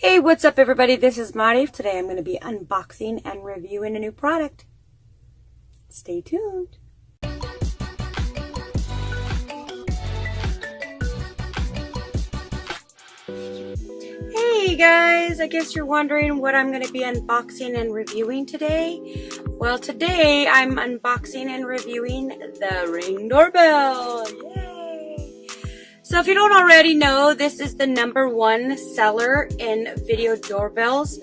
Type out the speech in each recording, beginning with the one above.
Hey, what's up everybody? This is Mari. Today I'm going to be unboxing and reviewing a new product. Stay tuned. Hey guys, I guess you're wondering what I'm going to be unboxing and reviewing today. Well, today I'm unboxing and reviewing the Ring Doorbell. Yay! So if you don't already know, this is the #1 seller in video doorbells.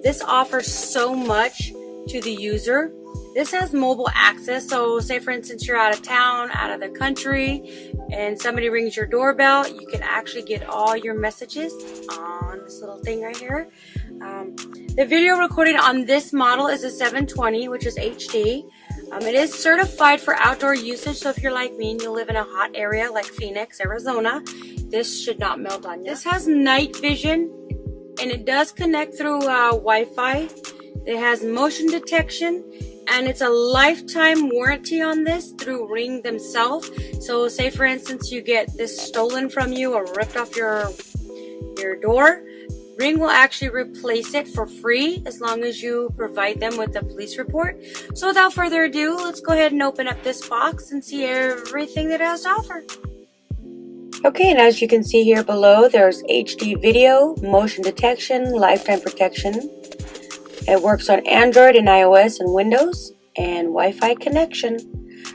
This offers so much to the user. This has mobile access, so say for instance you're out of town, out of the country, and somebody rings your doorbell, you can actually get all your messages on this little thing right here. The video recording on this model is a 720, which is HD. It is certified for outdoor usage, so if you're like me and you live in a hot area like Phoenix, Arizona, this should not melt on you. This has night vision, and it does connect through Wi-Fi. It has motion detection, and it's a lifetime warranty on this through Ring themselves. So say for instance you get this stolen from you or ripped off your door, Ring will actually replace it for free as long as you provide them with a police report. So without further ado, let's go ahead and open up this box and see everything that it has to offer. Okay, and as you can see here below, there's HD video, motion detection, lifetime protection. It works on Android and iOS and Windows, and Wi-Fi connection.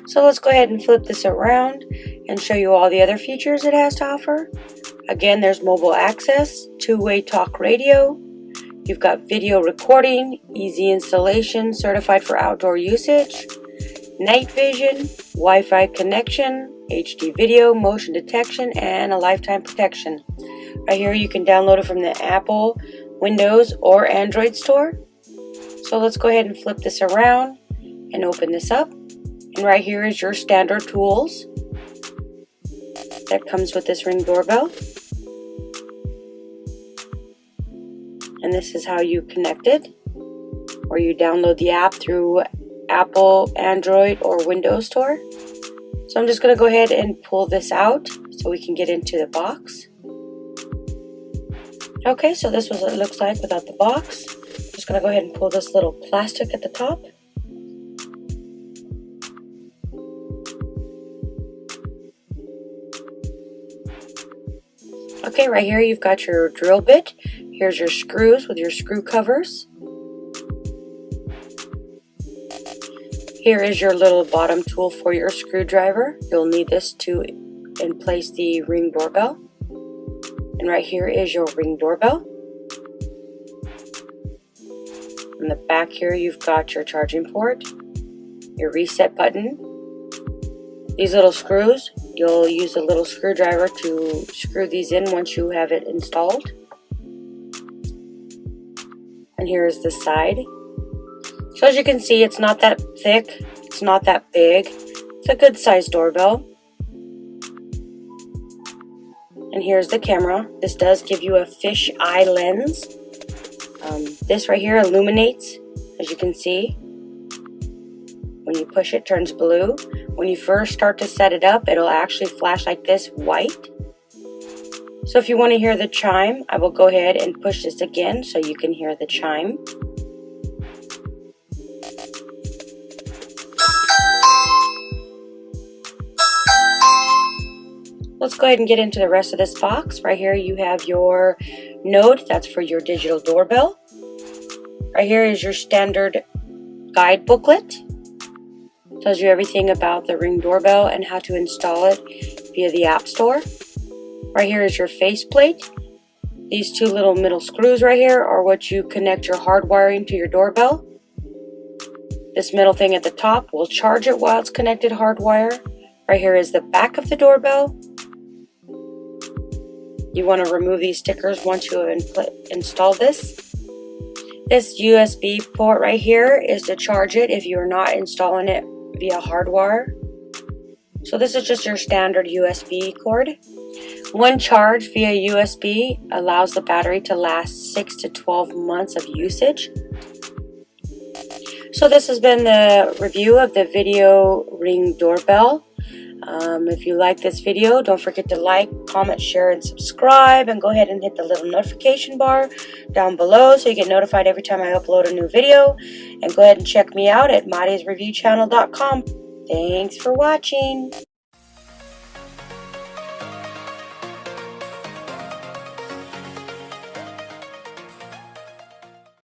So let's go ahead and flip this around and show you all the other features it has to offer. Again, there's mobile access, two-way talk radio. You've got video recording, easy installation, certified for outdoor usage, night vision, Wi-Fi connection, HD video, motion detection, and a lifetime protection. Right here you can download it from the Apple, Windows, or Android store. So let's go ahead and flip this around and open this up. And right here is your standard tools that comes with this Ring doorbell. And this is how you connect it, or you download the app through Apple, Android, or Windows store. So I'm just going to go ahead and pull this out so we can get into the box. Okay, so this is what it looks like without the box. Just going to go ahead and pull this little plastic at the top. Okay, right here you've got your drill bit. Here's your screws with your screw covers. Here is your little bottom tool for your screwdriver. You'll need this to place the Ring doorbell. And right here is your Ring doorbell. On the back here you've got your charging port, your reset button. These little screws, you'll use a little screwdriver to screw these in once you have it installed. And here is the side. So as you can see, it's not that thick, it's not that big. It's a good sized doorbell. And here's the camera. This does give you a fish eye lens. This right here illuminates, as you can see. When you push it, turns blue. When you first start to set it up, it'll actually flash like this, white. So if you want to hear the chime, I will go ahead and push this again so you can hear the chime. Let's go ahead and get into the rest of this box. Right here you have your node, that's for your digital doorbell. Right here is your standard guide booklet. Tells you everything about the Ring doorbell and how to install it via the App Store. Right here is your faceplate. These two little middle screws right here are what you connect your hard wiring to your doorbell. This middle thing at the top will charge it while it's connected hardwire. Right here is the back of the doorbell. You want to remove these stickers once you have installed this. This USB port right here is to charge it if you're not installing it via hardwire. So this is just your standard USB cord. One charge via USB allows the battery to last 6 to 12 months of usage. So this has been the review of the video Ring doorbell. If you like this video, don't forget to like, comment, share, and subscribe. And go ahead and hit the little notification bar down below so you get notified every time I upload a new video. And go ahead and check me out at MadiasReviewChannel.com. Thanks for watching.